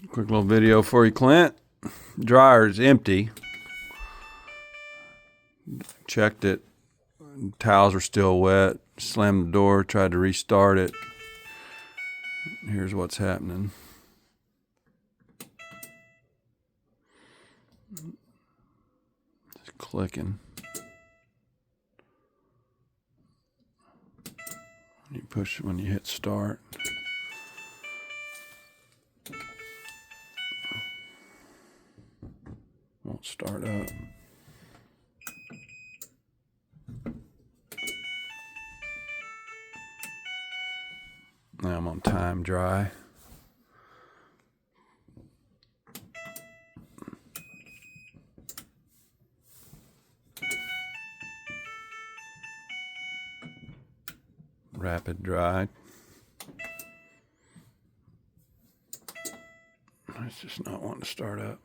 Quick little video for you, Clint. Dryer's empty. Checked it. Towels were still wet. Slammed the door, tried to restart it. Here's what's happening. It's clicking. You push it when you hit start. Won't start up. Now I'm on time dry. Rapid dry. It's just not wanting to start up.